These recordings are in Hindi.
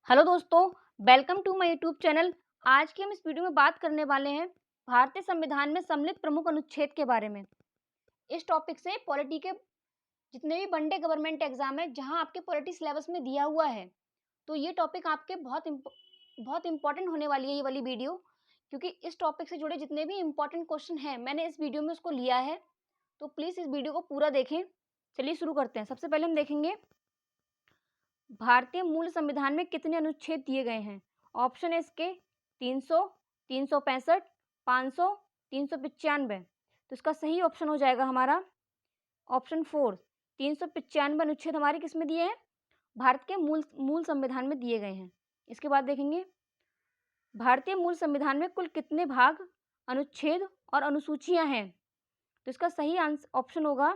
हेलो दोस्तों, welcome to my YouTube channel. आज की हम इस वीडियो में बात करने वाले हैं भारतीय संविधान में सम्मिलित प्रमुख अनुच्छेद के बारे में। इस टॉपिक से पॉलिटी के जितने भी वनडे गवर्नमेंट एग्जाम है जहां आपके पॉलिटी सिलेबस में दिया हुआ है, तो ये टॉपिक आपके बहुत इंपॉर्टेंट होने वाली है ये वाली वीडियो, क्योंकि इस टॉपिक से जुड़े जितने भी इंपॉर्टेंट क्वेश्चन हैं मैंने इस वीडियो में उसको लिया है। तो प्लीज़ इस वीडियो को पूरा देखें। चलिए शुरू करते हैं। सबसे पहले हम देखेंगे भारतीय मूल संविधान में कितने अनुच्छेद दिए गए हैं। ऑप्शन है इसके 300, 365, 500, 395। तो इसका सही ऑप्शन हो जाएगा हमारा ऑप्शन 4। 395 अनुच्छेद हमारे किस में दिए हैं, भारत के मूल मूल संविधान में दिए गए हैं। इसके बाद देखेंगे भारतीय मूल संविधान में कुल कितने भाग, अनुच्छेद और अनुसूचियां हैं। तो इसका सही आंसर ऑप्शन होगा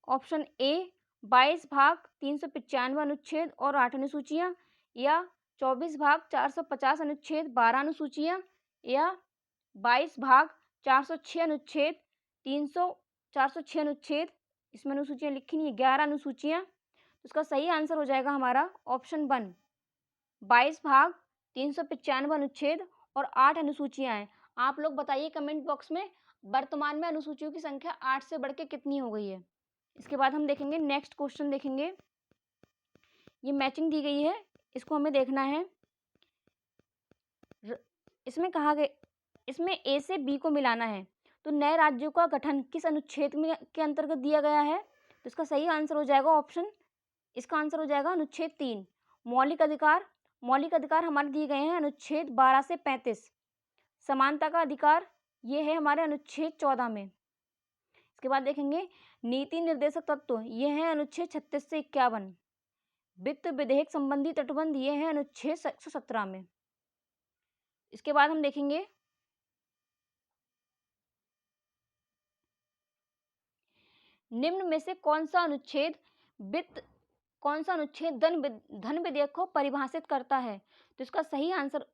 ऑप्शन ए 22 भाग 395 अनुच्छेद और 8 अनुसूचियां, या 24 भाग 450 अनुच्छेद 12 अनुसूचियां, या 22 भाग 406 अनुच्छेद 406 अनुच्छेद, इसमें अनुसूचियां लिखी नहीं है, 11 अनुसूचियां। तो इसका सही आंसर हो जाएगा हमारा ऑप्शन 1 22 भाग 395 अनुच्छेद और 8 अनुसूचियां हैं। आप लोग बताइए कमेंट बॉक्स में वर्तमान में अनुसूचियों की संख्या 8 से बढ़ के कितनी हो गई है। इसके बाद हम देखेंगे नेक्स्ट क्वेश्चन देखेंगे। ये मैचिंग दी गई है, इसको हमें देखना है। इसमें कहा गया, इसमें ए से बी को मिलाना है, तो नए राज्यों का गठन किस अनुच्छेद में के अंतर्गत दिया गया है। तो इसका सही आंसर हो जाएगा इसका आंसर हो जाएगा अनुच्छेद 3 मौलिक अधिकार। मौलिक अधिकार हमारे दिए गए हैं अनुच्छेद 12 से 35। समानता का अधिकार ये है हमारे अनुच्छेद 14 में। इसके बाद देखेंगे नीति निर्देशक तत्व ये है अनुच्छेद 36 से 51। वित्त विधेयक संबंधी तटबंध ये है अनुच्छेद 117 में। इसके बाद हम देखेंगे निम्न में से कौन सा अनुच्छेद धन विधेयक को परिभाषित करता है। तो इसका सही आंसर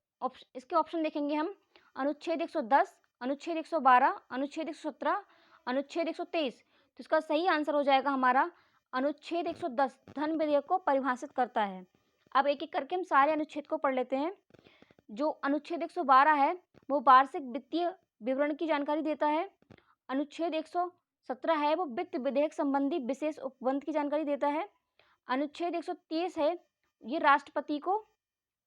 इसके ऑप्शन देखेंगे हम अनुच्छेद 110, अनुच्छेद 112, अनुच्छेद 117, अनुच्छेद 123। तो इसका सही आंसर हो जाएगा हमारा अनुच्छेद 110 धन विधेयक को परिभाषित करता है। अब एक एक करके हम सारे अनुच्छेद को पढ़ लेते हैं। जो अनुच्छेद 112 है वो वार्षिक वित्तीय विवरण की जानकारी देता है। अनुच्छेद 117 है वो वित्त विधेयक संबंधी विशेष उपबंध की जानकारी देता है। अनुच्छेद 130 है ये राष्ट्रपति को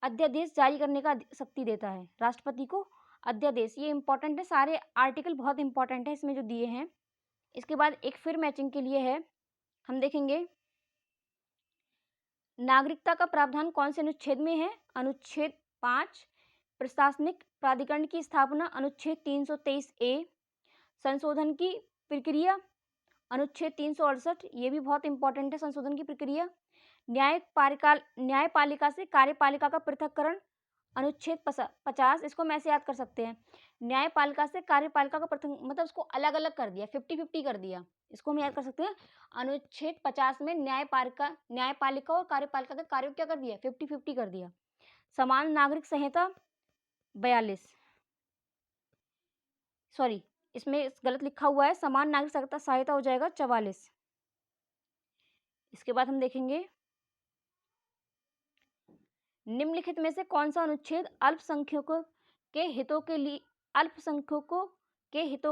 अध्यादेश जारी करने का शक्ति देता है। राष्ट्रपति को अध्यादेश, ये इंपॉर्टेंट है, सारे आर्टिकल बहुत इंपॉर्टेंट है इसमें जो दिए हैं। इसके बाद एक फिर मैचिंग के लिए है, हम देखेंगे नागरिकता का प्रावधान कौन से अनुच्छेद में है। अनुच्छेद 5 प्रशासनिक प्राधिकरण की स्थापना अनुच्छेद 323 ए। संशोधन की प्रक्रिया अनुच्छेद 368, ये भी बहुत इंपॉर्टेंट है संशोधन की प्रक्रिया। न्यायपालिका से कार्यपालिका का पृथक्करण अनुच्छेद 50, इसको हम ऐसे याद कर सकते हैं, न्यायपालिका से कार्यपालिका का पृथक मतलब उसको अलग अलग कर दिया, 50-50 कर दिया, इसको हम याद कर सकते हैं। अनुच्छेद 50 में न्यायपालिका और कार्यपालिका के कार्यों क्या कर दिया, 50-50 कर दिया। समान नागरिक संहिता 42, सॉरी इसमें गलत लिखा हुआ है, समान नागरिक संहिता हो जाएगा 44। इसके बाद हम देखेंगे निम्नलिखित में से कौन सा अनुच्छेद अल्पसंख्यकों के हितों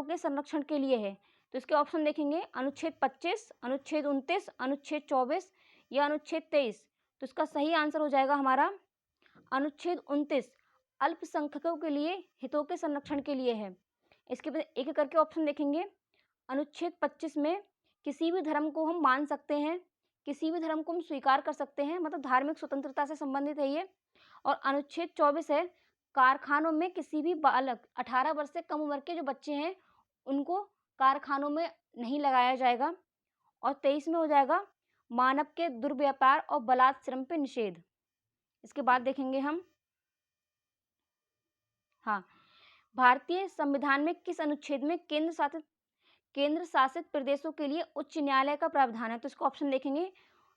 के संरक्षण के लिए है। तो इसके ऑप्शन देखेंगे अनुच्छेद 25, अनुच्छेद 29, अनुच्छेद 24 या अनुच्छेद 23। तो इसका सही आंसर हो जाएगा हमारा अनुच्छेद 29 अल्पसंख्यकों के लिए हितों के संरक्षण के लिए है। इसके बाद एक एक करके ऑप्शन देखेंगे। अनुच्छेद 25 में किसी भी धर्म को हम मान सकते हैं, किसी भी धर्म को हम स्वीकार कर सकते हैं, मतलब धार्मिक स्वतंत्रता से संबंधित है ये। और अनुच्छेद 24 है कारखानों में किसी भी बालक 18 वर्ष से कम उम्र के जो बच्चे हैं उनको कारखानों में नहीं लगाया जाएगा। और 23 में हो जाएगा मानव के दुर्व्यापार और बलात् श्रम पे निषेध। इसके बाद देखेंगे हम, हाँ, भारतीय संविधान में किस अनुच्छेद में केंद्र शासित प्रदेशों के लिए उच्च न्यायालय का प्रावधान है। तो इसको ऑप्शन देखेंगे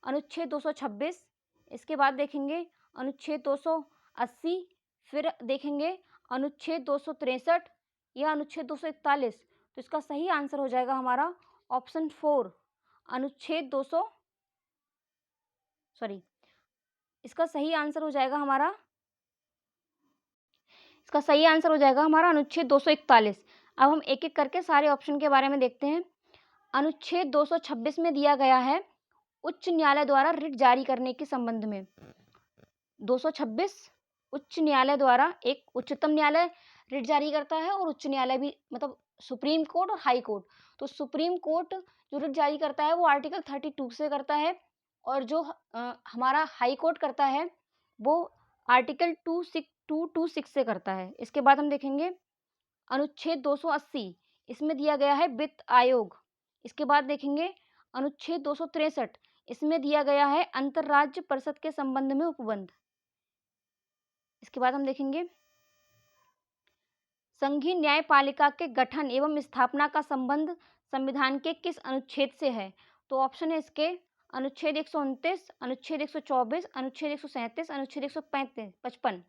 अनुच्छेद 226, इसके बाद देखेंगे अनुच्छेद 280, फिर देखेंगे अनुच्छेद 263 या अनुच्छेद 241। तो इसका सही आंसर हो जाएगा हमारा ऑप्शन 4 अनुच्छेद इसका सही आंसर हो जाएगा हमारा इसका सही आंसर हो जाएगा हमारा अनुच्छेद 241। अब हम एक-एक करके सारे ऑप्शन के बारे में देखते हैं। अनुच्छेद 226 में दिया गया है उच्च न्यायालय द्वारा रिट जारी करने के संबंध में। 226 उच्च न्यायालय द्वारा, एक उच्चतम न्यायालय रिट जारी करता है और उच्च न्यायालय भी, मतलब सुप्रीम कोर्ट और हाई कोर्ट। तो सुप्रीम कोर्ट जो रिट जारी करता है वो आर्टिकल 32 से करता है, और जो हमारा हाई कोर्ट करता है वो आर्टिकल 226 से करता है। इसके बाद हम देखेंगे अनुच्छेद 280, इसमें दिया गया है वित्त आयोग। इसके बाद देखेंगे अनुच्छेद 263, इसमें दिया गया है अंतरराज्य परिषद के संबंध में उपबंध। इसके बाद हम देखेंगे संघीय न्यायपालिका के गठन एवं स्थापना का संबंध संविधान के किस अनुच्छेद से है। तो ऑप्शन है इसके अनुच्छेद 129, अनुच्छेद 124, अनुच्छेद 137, अनुच्छेद 155।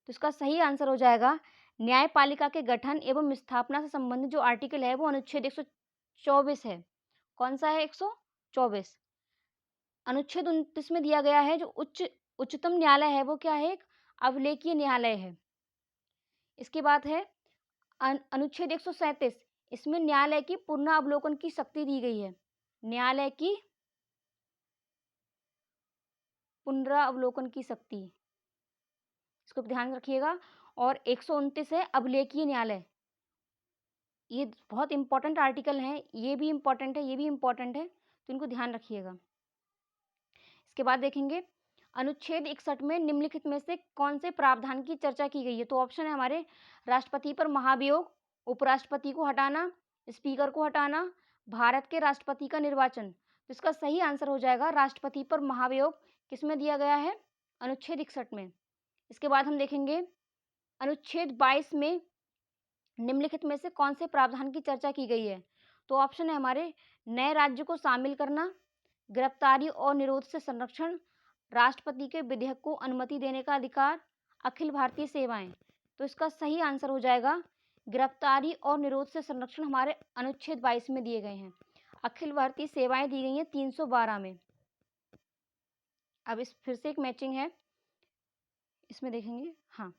तो इसका सही आंसर हो जाएगा न्यायपालिका के गठन एवं स्थापना से संबंधित जो आर्टिकल है वो अनुच्छेद 124 है। कौन सा है? 124। अनुच्छेद 29 में दिया गया है जो उच्चतम न्यायालय है वो क्या है? एक अभिलेखीय न्यायालय है। इसके बाद है अनुच्छेद 137, इसमें न्यायालय की पुनरावलोकन की शक्ति दी गई है। न्यायालय की पुनरावलोकन की शक्ति, इसको ध्यान रखिएगा। और 129 है अभिलेखीय न्यायालय। ये बहुत इंपॉर्टेंट आर्टिकल हैं, ये भी इंपॉर्टेंट है, ये भी इंपॉर्टेंट है, तो इनको ध्यान रखिएगा। इसके बाद देखेंगे अनुच्छेद 61 में निम्नलिखित में से कौन से प्रावधान की चर्चा की गई है। तो ऑप्शन है हमारे राष्ट्रपति पर महाभियोग, उपराष्ट्रपति को हटाना, स्पीकर को हटाना, भारत के राष्ट्रपति का निर्वाचन। तो इसका सही आंसर हो जाएगा राष्ट्रपति पर महाभियोग। किसमें दिया गया है? अनुच्छेद 61 में। इसके बाद हम देखेंगे अनुच्छेद 22 में निम्नलिखित में से कौन से प्रावधान की चर्चा की गई है। तो ऑप्शन है हमारे नए राज्य को शामिल करना, गिरफ्तारी और निरोध से संरक्षण, राष्ट्रपति के विधेयक को अनुमति देने का अधिकार, अखिल भारतीय सेवाएं। तो इसका सही आंसर हो जाएगा गिरफ्तारी और निरोध से संरक्षण हमारे अनुच्छेद 22 में दिए गए हैं। अखिल भारतीय सेवाएं दी गई हैं 312 में। अब इस फिर से एक मैचिंग है, इसमें देखेंगे। हाँ,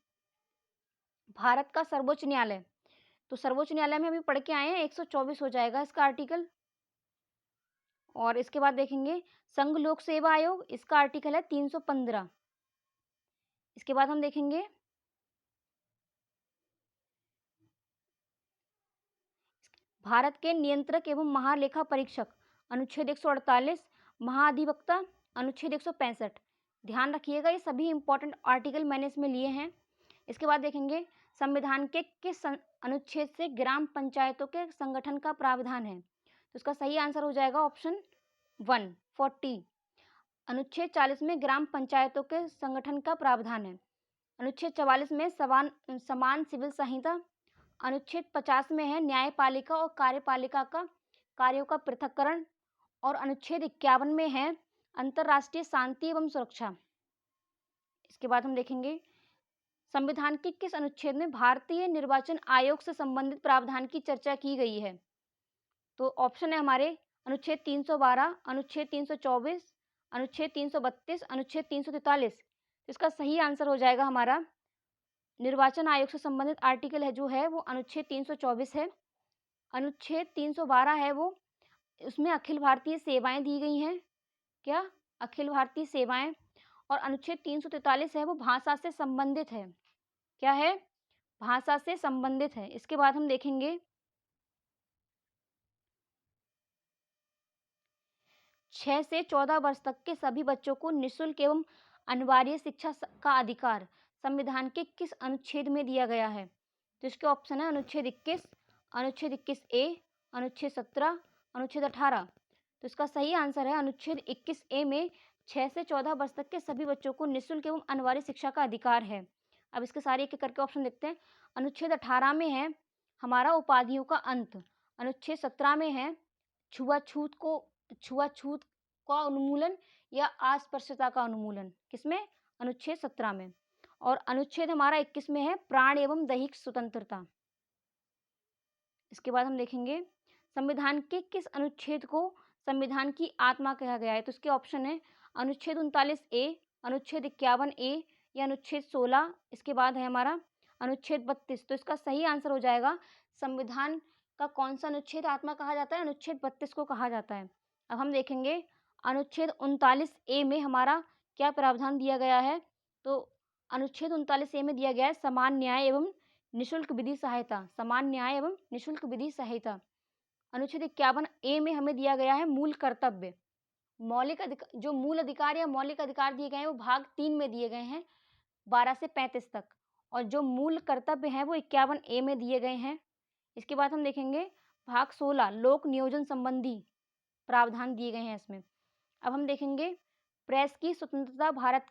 भारत का सर्वोच्च न्यायालय, तो सर्वोच्च न्यायालय में अभी पढ़ के आए हैं, 124 हो जाएगा इसका आर्टिकल। और इसके बाद देखेंगे संघ लोक सेवा आयोग, इसका आर्टिकल है 315। इसके बाद हम देखेंगे भारत के नियंत्रक एवं महालेखा परीक्षक, अनुच्छेद 148, महाधिवक्ता, अनुच्छेद 165। ध्यान रखिएगा, ये सभी इंपॉर्टेंट आर्टिकल मैंने इसमें लिए हैं। इसके बाद देखेंगे संविधान के किस अनुच्छेद से ग्राम पंचायतों के संगठन का प्रावधान है। तो इसका सही आंसर हो जाएगा ऑप्शन 140। अनुच्छेद 40 में ग्राम पंचायतों के संगठन का प्रावधान है। अनुच्छेद 44 में समान सिविल संहिता। अनुच्छेद 50 में है न्यायपालिका और कार्यपालिका का कार्यों का पृथक्करण। और अनुच्छेद 51 में है अंतर्राष्ट्रीय शांति एवं सुरक्षा। इसके बाद हम देखेंगे संविधान के किस अनुच्छेद में भारतीय निर्वाचन आयोग से संबंधित प्रावधान की चर्चा की गई है। तो ऑप्शन है हमारे अनुच्छेद 312, अनुच्छेद 324, अनुच्छेद 332, अनुच्छेद 343। इसका सही आंसर हो जाएगा हमारा निर्वाचन आयोग से संबंधित आर्टिकल है जो है वो अनुच्छेद 324 है। अनुच्छेद 312 है वो, उसमें अखिल भारतीय सेवाएं दी गई हैं। क्या? अखिल भारतीय सेवाएं। और अनुच्छेद 343 है वो भाषा से संबंधित है। क्या है? भाषा से संबंधित है। इसके बाद हम देखेंगे 6 से 14 वर्ष तक के सभी बच्चों को निःशुल्क एवं अनिवार्य शिक्षा का अधिकार संविधान के किस अनुच्छेद में दिया गया है। तो इसके ऑप्शन है अनुच्छेद 21, अनुच्छेद 21A, अनुच्छेद 17, अनुच्छेद 18। तो इसका सही आंसर है अनुच्छेद 21A में 6 से 14 वर्ष तक के सभी बच्चों को निःशुल्क एवं अनिवार्य शिक्षा का अधिकार है। अब इसके सारे एक एक करके ऑप्शन देखते हैं। अनुच्छेद 18 में है हमारा उपाधियों का अंत। अनुच्छेद 17 में है छुआछूत का उन्मूलन या अस्पृश्यता का उन्मूलन। किसमें? अनुच्छेद 17 में। और अनुच्छेद हमारा 21 में है प्राण एवं दैहिक स्वतंत्रता। इसके बाद हम देखेंगे संविधान के किस अनुच्छेद को संविधान की आत्मा कहा गया है। तो इसके ऑप्शन है अनुच्छेद 39A, अनुच्छेद 51A या अनुच्छेद 16, इसके बाद है हमारा अनुच्छेद 32। तो इसका सही आंसर हो जाएगा संविधान का कौन सा अनुच्छेद आत्मा कहा जाता है? अनुच्छेद 32 को कहा जाता है। अब हम देखेंगे अनुच्छेद 39A में हमारा क्या प्रावधान दिया गया है। तो अनुच्छेद 39A में दिया गया है समान न्याय एवं निःशुल्क विधि सहायता, समान न्याय एवं निःशुल्क विधि सहायता। अनुच्छेद 51A में हमें दिया गया है मूल कर्तव्य। मौलिक अधिकार, जो मूल अधिकार या मौलिक अधिकार दिए गए हैं वो भाग 3 में दिए गए हैं 12 से 35 तक, और जो मूल कर्तव्य हैं वो 51A में दिए गए हैं। इसके बाद हम देखेंगे भाग 16 लोक नियोजन संबंधी प्रावधान दिए गए हैं इसमें। अब हम देखेंगे प्रेस की स्वतंत्रता भारत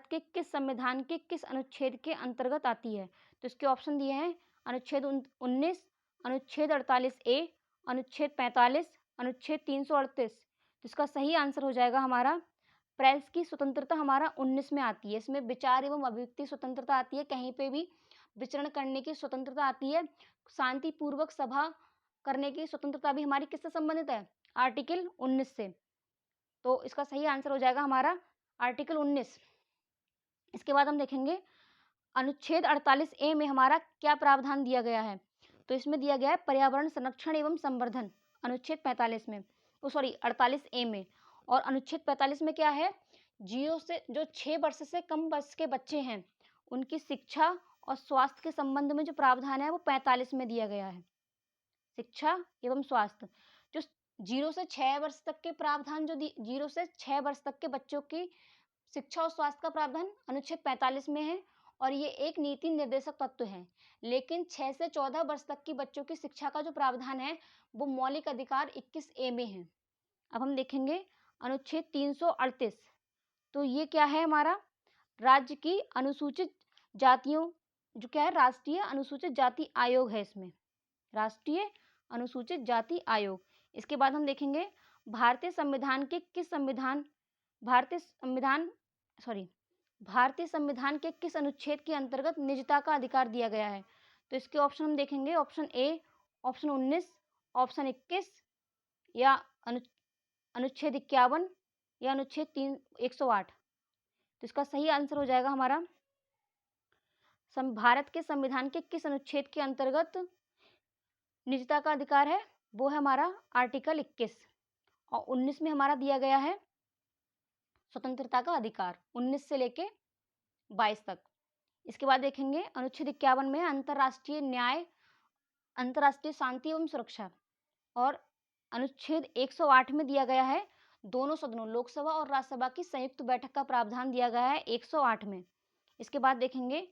के किस संविधान के किस अनुच्छेद के अंतर्गत आती है। तो इसके ऑप्शन दिए हैं अनुच्छेद 19, अनुच्छेद 48A, अनुच्छेद 45, अनुच्छेद 338। तो इसका सही आंसर हो जाएगा हमारा प्रेस की स्वतंत्रता हमारा 19 में आती है। इसमें विचार एवं अभिव्यक्ति स्वतंत्रता आती है, कहीं पे भी विचरण करने की स्वतंत्रता आती है, शांतिपूर्वक सभा करने की स्वतंत्रता भी हमारी किससे संबंधित है? आर्टिकल 19 से। तो इसका सही आंसर हो जाएगा हमारा आर्टिकल 19। इसके बाद हम देखेंगे अनुच्छेद 48A में हमारा क्या प्रावधान दिया गया है। तो इसमें दिया गया है पर्यावरण संरक्षण एवं संवर्धन, अनुच्छेद 45 में, 48A में। और अनुच्छेद 45 में क्या है? 0 से जो 6 वर्ष से कम वर्ष के बच्चे हैं उनकी शिक्षा और स्वास्थ्य के संबंध में जो प्रावधान है वो 45 में दिया गया है, शिक्षा एवं स्वास्थ्य। जो 0 से 6 वर्ष तक के प्रावधान, जो 0 से 6 वर्ष तक के बच्चों की शिक्षा और स्वास्थ्य का प्रावधान अनुच्छेद 45 में है, और ये एक नीति निर्देशक तत्व है। लेकिन 6 से 14 वर्ष तक की बच्चों की शिक्षा का जो प्रावधान है वो मौलिक अधिकार 21A में है। अब हम देखेंगे अनुच्छेद 338। तो ये क्या है हमारा? राज्य की अनुसूचित जातियों, जो क्या है, राष्ट्रीय अनुसूचित जाति आयोग है इसमें, राष्ट्रीय अनुसूचित जाति आयोग। इसके बाद हम देखेंगे भारतीय संविधान के किस अनुच्छेद के अंतर्गत निजता का अधिकार दिया गया है। तो इसके ऑप्शन हम देखेंगे ऑप्शन ए, ऑप्शन 19, ऑप्शन 21 या अनुच्छेद 51 या अनुच्छेद 108। तो इसका सही आंसर हो जाएगा हमारा भारत के संविधान के किस अनुच्छेद के अंतर्गत निजता का अधिकार है, वो है हमारा आर्टिकल 21, और 19 में हमारा दिया गया है स्वतंत्रता का अधिकार 19 से लेके 22 तक। इसके बाद देखेंगे अनुच्छेद 51 में अंतर्राष्ट्रीय न्याय, अंतर्राष्ट्रीय शांति एवं सुरक्षा, और अनुच्छेद 108 में दिया गया है दोनों सदनों लोकसभा और राज्यसभा की संयुक्त बैठक का प्रावधान दिया गया है 108 में। इसके बाद देखेंगे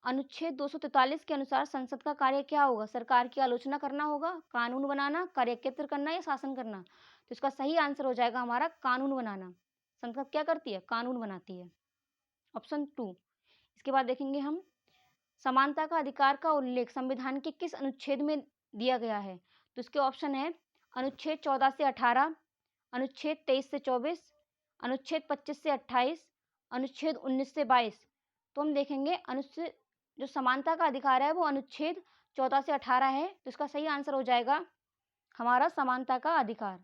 अनुच्छेद 243 के अनुसार संसद का कार्य क्या होगा? सरकार की आलोचना करना होगा, कानून बनाना, कार्यक्षेत्र करना या शासन करना। तो इसका सही आंसर हो जाएगा हमारा कानून बनाना। संसद क्या करती है? कानून बनाती है, ऑप्शन 2। इसके बाद देखेंगे हम समानता का अधिकार का उल्लेख संविधान के किस अनुच्छेद में दिया गया है। तो इसके ऑप्शन है अनुच्छेद 14 से 18, अनुच्छेद 23 से 24, अनुच्छेद 25 से 28, अनुच्छेद 19 से 22। तो हम देखेंगे अनुच्छेद जो समानता का अधिकार है वो अनुच्छेद 14 से 18 है। तो इसका सही आंसर हो जाएगा हमारा समानता का अधिकार।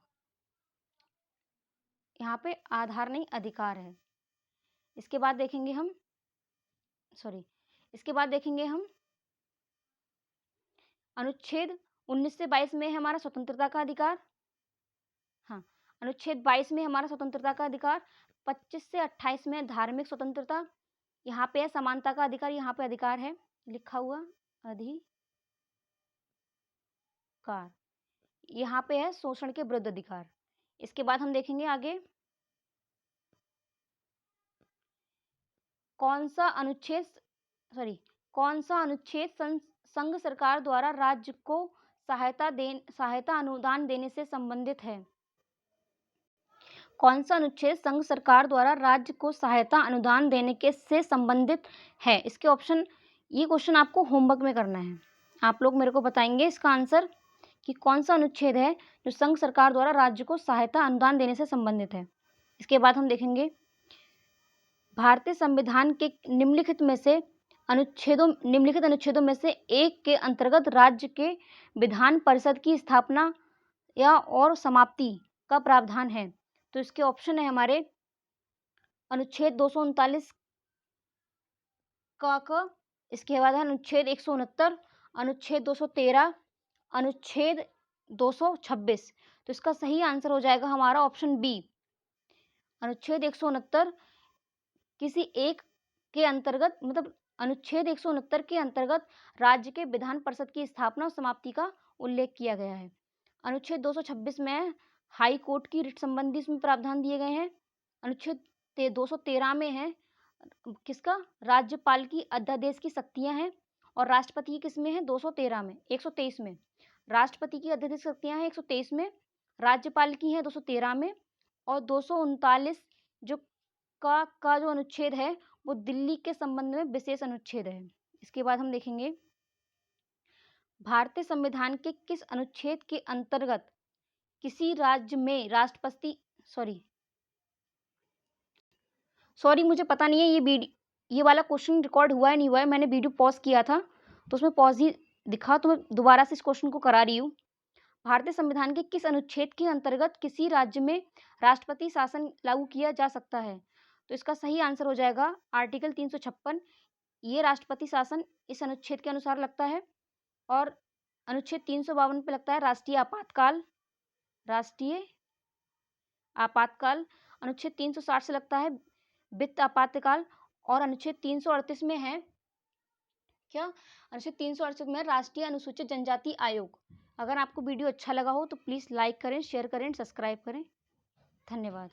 यहाँ पे आधार नहीं अधिकार है। इसके बाद देखेंगे हम अनुच्छेद 19 से 22 में है हमारा स्वतंत्रता का अधिकार। हाँ, अनुच्छेद 22 में हमारा स्वतंत्रता का अधिकार। 25 से 28 में धार्मिक स्वतंत्रता। यहाँ पे है समानता का अधिकार, यहाँ पे अधिकार है लिखा हुआ अधिकार, यहाँ पे है शोषण के विरुद्ध अधिकार। इसके बाद हम देखेंगे आगे कौन सा अनुच्छेद संघ सरकार द्वारा राज्य को सहायता अनुदान देने से संबंधित है। कौन सा अनुच्छेद संघ सरकार द्वारा राज्य को सहायता अनुदान देने के से संबंधित है। इसके ऑप्शन, ये क्वेश्चन आपको होमवर्क में करना है। आप लोग मेरे को बताएंगे इसका आंसर कि कौन सा अनुच्छेद है जो संघ सरकार द्वारा राज्य को सहायता अनुदान देने से संबंधित है। इसके बाद हम देखेंगे भारतीय संविधान के निम्नलिखित अनुच्छेदों में से एक के अंतर्गत राज्य के विधान परिषद की स्थापना या और समाप्ति का प्रावधान है। तो इसके ऑप्शन है हमारे अनुच्छेद 239 का, इसके बाद है अनुच्छेद 169, अनुच्छेद 213, अनुच्छेद 226। तो इसका सही आंसर हो जाएगा हमारा ऑप्शन बी, अनुच्छेद 169 किसी एक के अंतर्गत, मतलब अनुच्छेद 169 के अंतर्गत राज्य के विधान परिषद की स्थापना और समाप्ति का उल्लेख किया गया है। अनुच्छेद 226 में हाई कोर्ट की रिट संबंधी इसमें प्रावधान दिए गए हैं। अनुच्छेद 213 में है किसका, राज्यपाल की अध्यादेश की शक्तियां हैं। और राष्ट्रपति की किस में है, 213 में, 123 में राष्ट्रपति की अध्यादेश शक्तियां हैं 123 में, राज्यपाल की है 213 में, और 239 जो का जो अनुच्छेद है वो दिल्ली के संबंध में विशेष अनुच्छेद है। इसके बाद हम देखेंगे भारतीय संविधान के किस अनुच्छेद के अंतर्गत किसी राज्य में राष्ट्रपति, सॉरी मुझे पता नहीं है ये वाला क्वेश्चन रिकॉर्ड हुआ है नहीं हुआ है, मैंने वीडियो पॉज किया था तो उसमें पॉज ही दिखा, तो मैं दोबारा से इस क्वेश्चन को करा रही हूँ। भारतीय संविधान के किस अनुच्छेद के अंतर्गत किसी राज्य में राष्ट्रपति शासन लागू किया जा सकता है? तो इसका सही आंसर हो जाएगा आर्टिकल 356। ये राष्ट्रपति शासन इस अनुच्छेद के अनुसार लगता है। और अनुच्छेद 352 पे लगता है राष्ट्रीय आपातकाल। अनुच्छेद 360 से लगता है वित्त आपातकाल। और अनुच्छेद 338 में है क्या, अनुच्छेद 368 में राष्ट्रीय अनुसूचित जनजाति आयोग। अगर आपको वीडियो अच्छा लगा हो तो प्लीज़ लाइक करें, शेयर करें, सब्सक्राइब करें। धन्यवाद।